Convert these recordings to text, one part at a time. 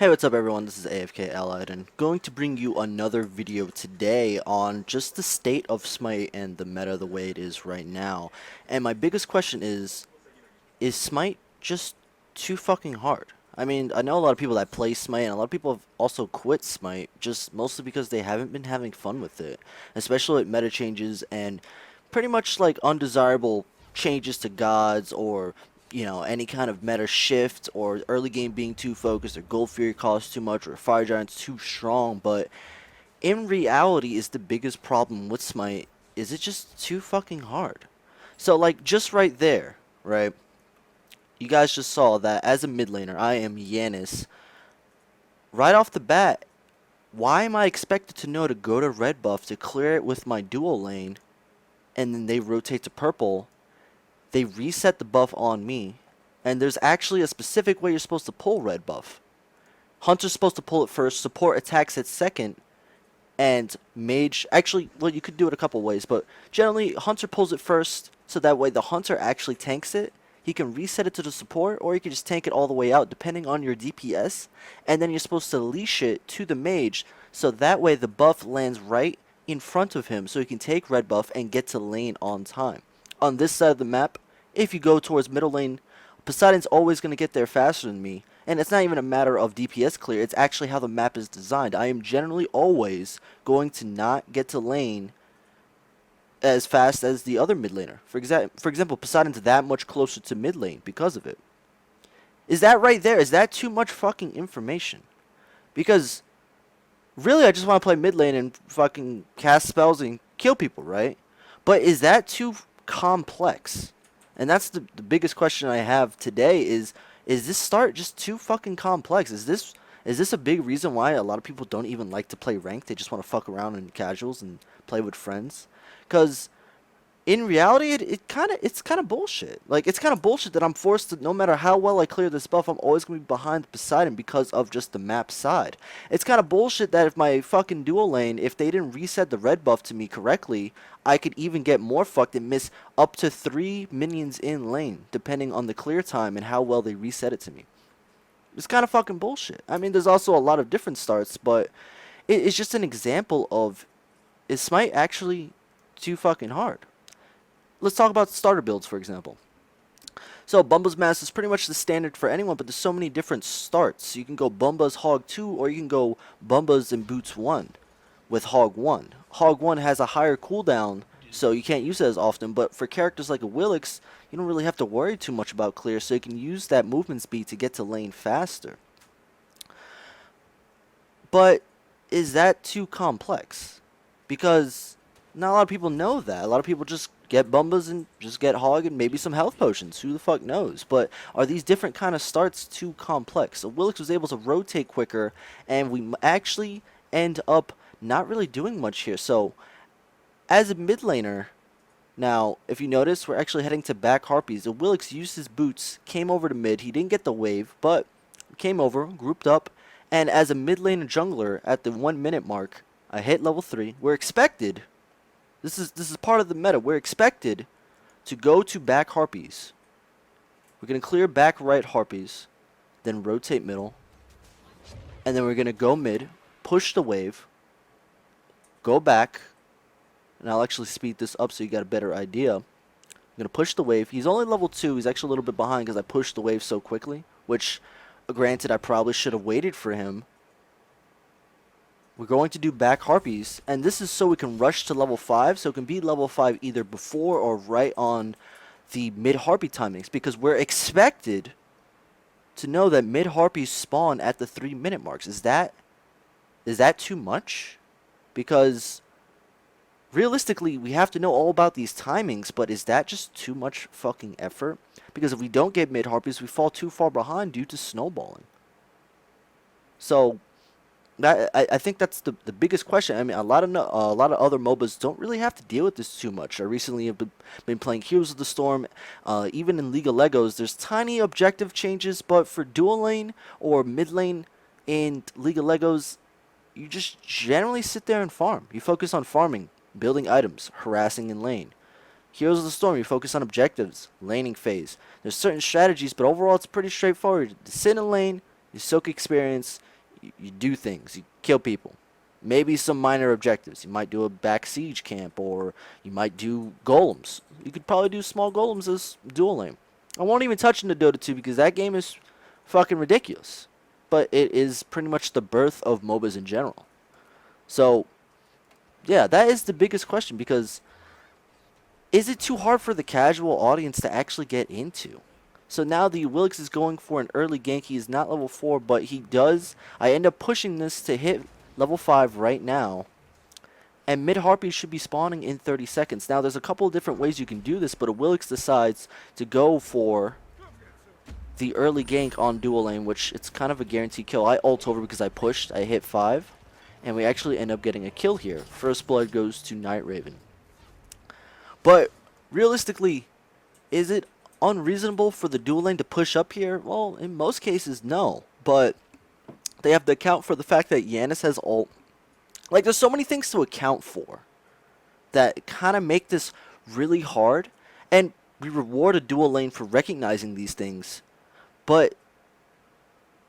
Hey, what's up everyone, this is AFK Allied and going to bring you another video today on just the state of Smite and the meta the way it is right now. And my biggest question is Smite just too fucking hard? I mean, I know a lot of people that play Smite and a lot of people have also quit Smite just mostly because they haven't been having fun with it. Especially with meta changes and pretty much like undesirable changes to gods or any kind of meta shift or early game being too focused or Gold Fury costs too much or Fire Giant's too strong, but in reality is the biggest problem with Smite is it just too fucking hard. So like just right there, right? You guys just saw that as a mid laner, I am Yanis. Right off the bat, why am I expected to know to go to red buff to clear it with my dual lane and then they rotate to purple? They reset the buff on me, and there's actually a specific way you're supposed to pull red buff. Hunter's supposed to pull it first, support attacks it second, and mage, actually, well, you could do it a couple ways, but generally Hunter pulls it first, so that way the Hunter actually tanks it. He can reset it to the support, or you can just tank it all the way out depending on your DPS, and then you're supposed to leash it to the mage, so that way the buff lands right in front of him, so he can take red buff and get to lane on time. On this side of the map, if you go towards middle lane, Poseidon's always going to get there faster than me. And it's not even a matter of DPS clear, it's actually how the map is designed. I am generally always going to not get to lane as fast as the other mid laner. For example, Poseidon's that much closer to mid lane because of it. Is that right there? Is that too much fucking information? Because really I just want to play mid lane and fucking cast spells and kill people, right? But is that too complex? And that's the biggest question I have today is this start just too fucking complex? Is this a big reason why a lot of people don't even like to play ranked? They just want to fuck around in casuals and play with friends? Because in reality, it's kind of bullshit. Like, it's kind of bullshit that I'm forced to, no matter how well I clear this buff, I'm always going to be behind Poseidon because of just the map side. It's kind of bullshit that if my fucking dual lane, if they didn't reset the red buff to me correctly, I could even get more fucked and miss up to 3 minions in lane, depending on the clear time and how well they reset it to me. It's kind of fucking bullshit. I mean, there's also a lot of different starts, but it's just an example of, is Smite actually too fucking hard? Let's talk about starter builds, for example. So Bumba's Mass is pretty much the standard for anyone, but there's so many different starts. You can go Bumba's Hog 2, or you can go Bumba's and Boots 1 with Hog 1. Hog 1 has a higher cooldown, so you can't use it as often, but for characters like a Willix, you don't really have to worry too much about clear, so you can use that movement speed to get to lane faster. But is that too complex? Because not a lot of people know that. A lot of people just get Bumbas and just get Hog and maybe some health potions. Who the fuck knows? But are these different kind of starts too complex? So Willix was able to rotate quicker, and we actually end up not really doing much here. So as a mid laner, now if you notice, we're actually heading to back Harpies. So Willix used his boots, came over to mid. He didn't get the wave, but came over, grouped up, and as a mid laner jungler at the 1 minute mark, I hit level 3. We're expected. This is part of the meta. We're expected to go to back Harpies. We're going to clear back right Harpies, then rotate middle, and then we're going to go mid, push the wave, go back, and I'll actually speed this up so you got a better idea. I'm going to push the wave. He's only level 2. He's actually a little bit behind because I pushed the wave so quickly, which, granted, I probably should have waited for him. We're going to do back Harpies, and this is so we can rush to level 5, so it can be level 5 either before or right on the mid-Harpy timings, because we're expected to know that mid-Harpies spawn at the 3 minute marks. Is that too much? Because realistically, we have to know all about these timings, but is that just too much fucking effort? Because if we don't get mid-Harpies, we fall too far behind due to snowballing. So I think that's the biggest question. I mean, a lot of other MOBAs don't really have to deal with this too much. I recently have been playing Heroes of the Storm. Even in League of Legos, there's tiny objective changes, but for dual lane or mid lane in League of Legos, you just generally sit there and farm. You focus on farming, building items, harassing in lane. Heroes of the Storm, you focus on objectives, laning phase. There's certain strategies, but overall it's pretty straightforward. You sit in lane, you soak experience, You do things. You kill people. Maybe some minor objectives. You might do a back siege camp, or you might do golems. You could probably do small golems as dual lane. I won't even touch into Dota 2 because that game is fucking ridiculous. But it is pretty much the birth of MOBAs in general. So, yeah, that is the biggest question, because is it too hard for the casual audience to actually get into? So now the Wilix is going for an early gank. He is not level 4, but he does. I end up pushing this to hit level 5 right now. And mid Harpies should be spawning in 30 seconds. Now there's a couple of different ways you can do this, but a Wilix decides to go for the early gank on dual lane, which it's kind of a guaranteed kill. I ult over because I pushed. I hit 5. And we actually end up getting a kill here. First blood goes to Night Raven. But realistically, is it unreasonable for the dual lane to push up here? Well, in most cases, no. But they have to account for the fact that Yanis has ult. Like, there's so many things to account for that kind of make this really hard. And we reward a dual lane for recognizing these things. But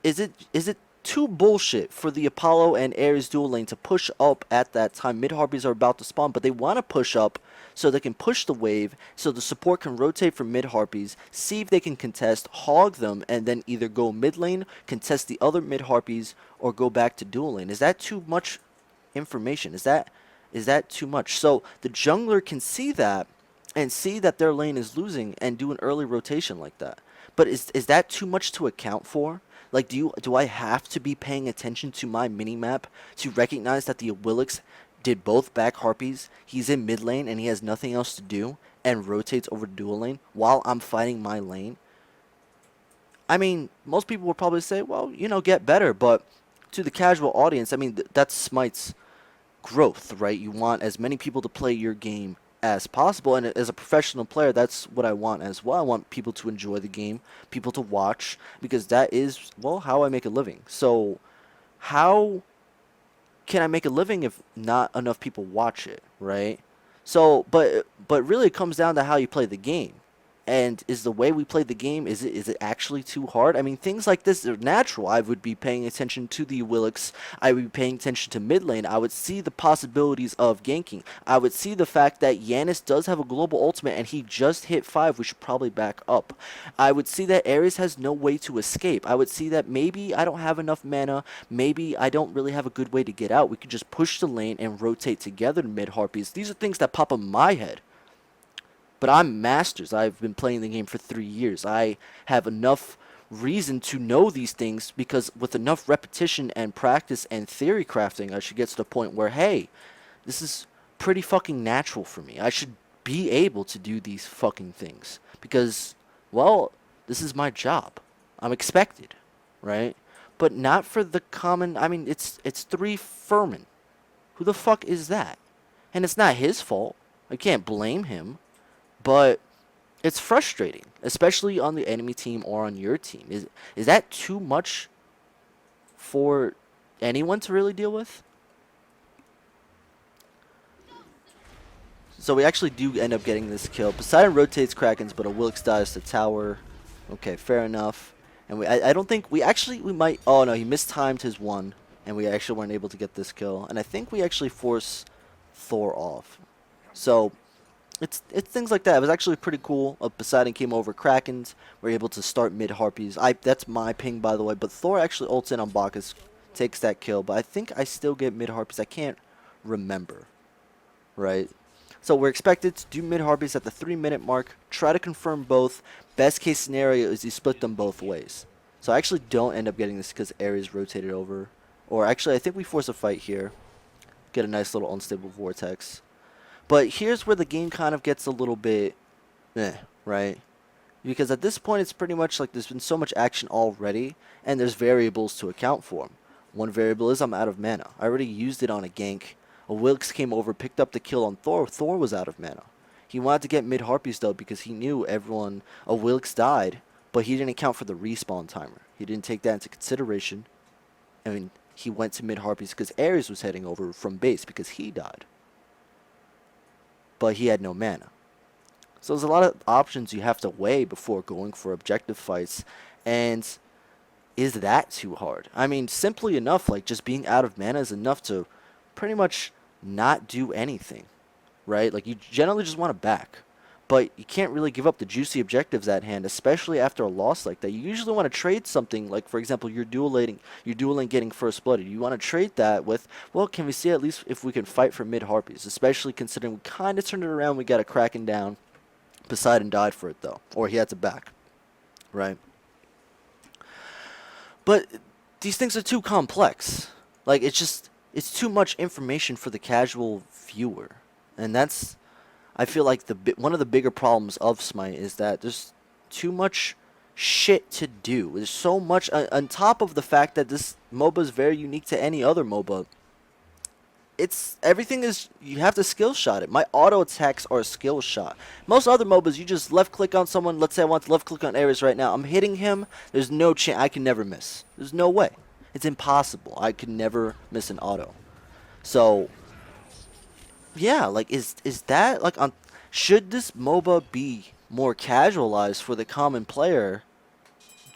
is it too bullshit for the Apollo and Ares dual lane to push up at that time? Mid Harpies are about to spawn, but they want to push up so they can push the wave, so the support can rotate from mid Harpies, see if they can contest, hog them, and then either go mid lane, contest the other mid Harpies, or go back to dual lane. Is that too much information? Is that too much? So the jungler can see that and see that their lane is losing and do an early rotation like that. But is that too much to account for? Like, do I have to be paying attention to my minimap to recognize that the Wilix did both back Harpies, he's in mid lane, and he has nothing else to do, and rotates over to dual lane while I'm fighting my lane? I mean, most people will probably say, well, get better, but to the casual audience, I mean, that's Smite's growth, right? You want as many people to play your game as possible, and as a professional player, that's what I want as well. I want people to enjoy the game, people to watch, because that is, well, how I make a living. So how can I make a living if not enough people watch it, right? So but really it comes down to how you play the game. And is the way we play the game, is it actually too hard? I mean, things like this are natural. I would be paying attention to the Wilix. I would be paying attention to mid lane. I would see the possibilities of ganking. I would see the fact that Yanis does have a global ultimate and he just hit 5. We should probably back up. I would see that Ares has no way to escape. I would see that maybe I don't have enough mana. Maybe I don't really have a good way to get out. We could just push the lane and rotate together to mid Harpies. These are things that pop in my head. But I'm Masters. I've been playing the game for 3 years. I have enough reason to know these things, because with enough repetition and practice and theory crafting, I should get to the point where, hey, this is pretty fucking natural for me. I should be able to do these fucking things because, well, this is my job. I'm expected, right? But not for the common. I mean, it's 3 Furman. Who the fuck is that? And it's not his fault. I can't blame him. But it's frustrating, especially on the enemy team or on your team. Is that too much for anyone to really deal with? So we actually do end up getting this kill. Poseidon rotates Krakens, but a Wilix dies to tower. Okay, fair enough. And I don't think we might. Oh no, he mistimed his one, and we actually weren't able to get this kill. And I think we actually force Thor off. So it's things like that. It was actually pretty cool. Poseidon came over Krakens. We're able to start mid Harpies. That's my ping, by the way. But Thor actually ults in on Bacchus, takes that kill. But I think I still get mid Harpies. I can't remember, right? So we're expected to do mid Harpies at the 3-minute mark. Try to confirm both. Best case scenario is you split them both ways. So I actually don't end up getting this because Ares rotated over. Or actually, I think we force a fight here. Get a nice little unstable vortex. But here's where the game kind of gets a little bit right? Because at this point, it's pretty much like there's been so much action already, and there's variables to account for. One variable is I'm out of mana. I already used it on a gank. A Wilkes came over, picked up the kill on Thor. Thor was out of mana. He wanted to get mid Harpies, though, because he knew a Wilkes died, but he didn't account for the respawn timer. He didn't take that into consideration. I mean, he went to mid Harpies because Ares was heading over from base because he died. But he had no mana. So there's a lot of options you have to weigh before going for objective fights. And is that too hard? I mean, simply enough, like just being out of mana is enough to pretty much not do anything, right? Like you generally just want to back. But you can't really give up the juicy objectives at hand, especially after a loss like that. You usually want to trade something, like for example, you're dueling getting first blooded. You want to trade that with, well, can we see at least if we can fight for mid harpies? Especially considering we kind of turned it around. We got a Kraken down. Poseidon died for it though, or he had to back, right? But these things are too complex. Like it's too much information for the casual viewer, and that's I feel like one of the bigger problems of Smite is that there's too much shit to do. There's so much on top of the fact that this MOBA is very unique to any other MOBA. It's everything is you have to skill shot it. My auto attacks are a skill shot. Most other MOBAs you just left click on someone. Let's say I want to left click on Hi-Rez right now. I'm hitting him. There's no chance I can never miss. There's no way. It's impossible. I could never miss an auto. So yeah, like is that like on should this MOBA be more casualized for the common player?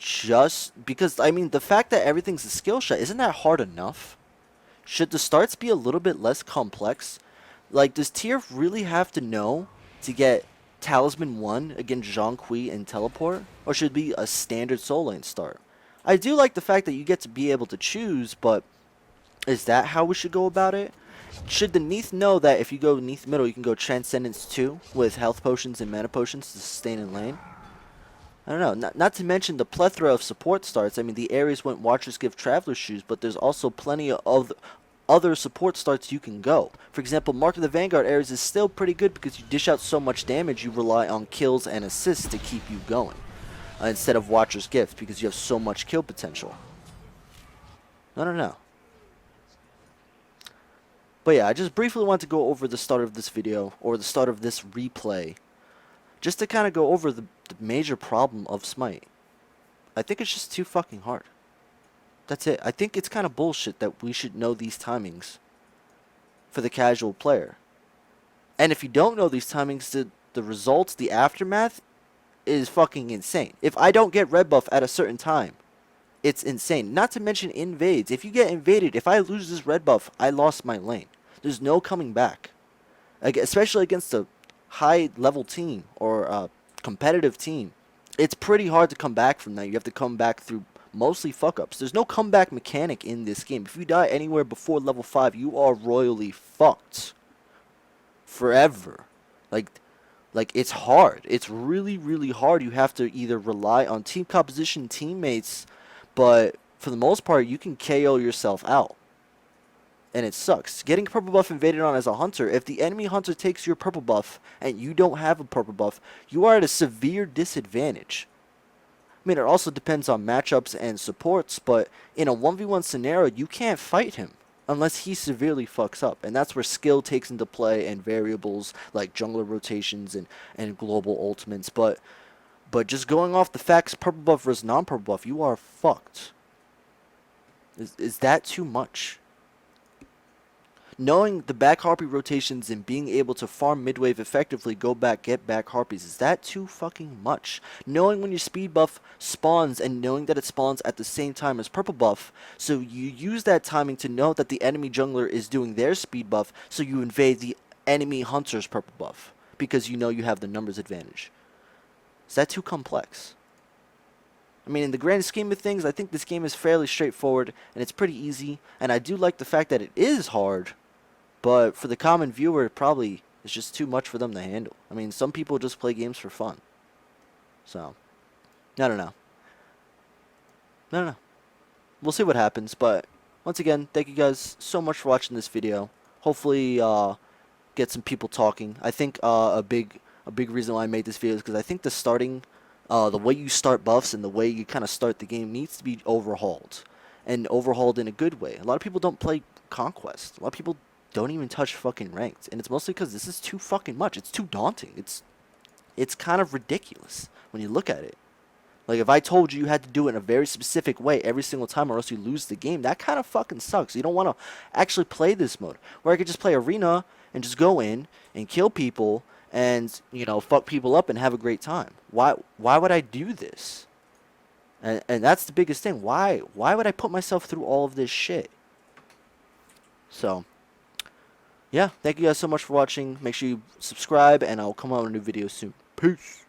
Just because I mean the fact that everything's a skill shot, isn't that hard enough? Should the starts be a little bit less complex? Like, does Tier really have to know to get Talisman 1 against Jean Kui and Teleport? Or should it be a standard soul lane start? I do like the fact that you get to be able to choose, but is that how we should go about it? Should the Neath know that if you go Neath middle, you can go Transcendence 2 with health potions and mana potions to sustain in lane? I don't know. Not to mention the plethora of support starts. I mean, the Ares went Watchers Give Traveler's Shoes, but there's also plenty of other support starts you can go. For example, Mark of the Vanguard Ares is still pretty good because you dish out so much damage, you rely on kills and assists to keep you going. Instead of Watcher's Gift because you have so much kill potential. I don't know. But yeah, I just briefly want to go over the start of this video, or the start of this replay, just to kind of go over the major problem of Smite. I think it's just too fucking hard. That's it. I think it's kind of bullshit that we should know these timings for the casual player. And if you don't know these timings, the results, the aftermath, is fucking insane. If I don't get red buff at a certain time, it's insane. Not to mention invades. If you get invaded, if I lose this red buff, I lost my lane. There's no coming back. Especially against a high level team or a competitive team. It's pretty hard to come back from that. You have to come back through mostly fuck ups. There's no comeback mechanic in this game. If you die anywhere before level 5, you are royally fucked. Forever. Like it's hard. It's really, really hard. You have to either rely on team composition, teammates, but for the most part, you can KO yourself out. And it sucks. Getting purple buff invaded on as a hunter, if the enemy hunter takes your purple buff and you don't have a purple buff, you are at a severe disadvantage. I mean, it also depends on matchups and supports, but in a 1v1 scenario, you can't fight him unless he severely fucks up. And that's where skill takes into play and variables like jungler rotations and global ultimates. But just going off the facts, purple buff versus non-purple buff, you are fucked. Is that too much? Knowing the back harpy rotations and being able to farm midwave effectively, go back, get back harpies, is that too fucking much? Knowing when your speed buff spawns and knowing that it spawns at the same time as purple buff, so you use that timing to know that the enemy jungler is doing their speed buff, so you invade the enemy hunter's purple buff, because you know you have the numbers advantage. Is that too complex? I mean, in the grand scheme of things, I think this game is fairly straightforward, and it's pretty easy, and I do like the fact that it is hard. But for the common viewer, it probably is just too much for them to handle. I mean, some people just play games for fun. So, I don't know. I don't know. We'll see what happens. But once again, thank you guys so much for watching this video. Hopefully, get some people talking. I think a big reason why I made this video is because I think the way you start buffs and the way you kind of start the game needs to be overhauled. And overhauled in a good way. A lot of people don't play Conquest. A lot of people don't even touch fucking ranked, and it's mostly because this is too fucking much. It's too daunting. It's kind of ridiculous when you look at it. Like, if I told you had to do it in a very specific way every single time or else you lose the game, that kind of fucking sucks. You don't want to actually play this mode, where I could just play arena and just go in and kill people and, you know, fuck people up and have a great time. Why would I do this? And that's the biggest thing. Why would I put myself through all of this shit? So, yeah, thank you guys so much for watching. Make sure you subscribe, and I'll come out with a new video soon. Peace.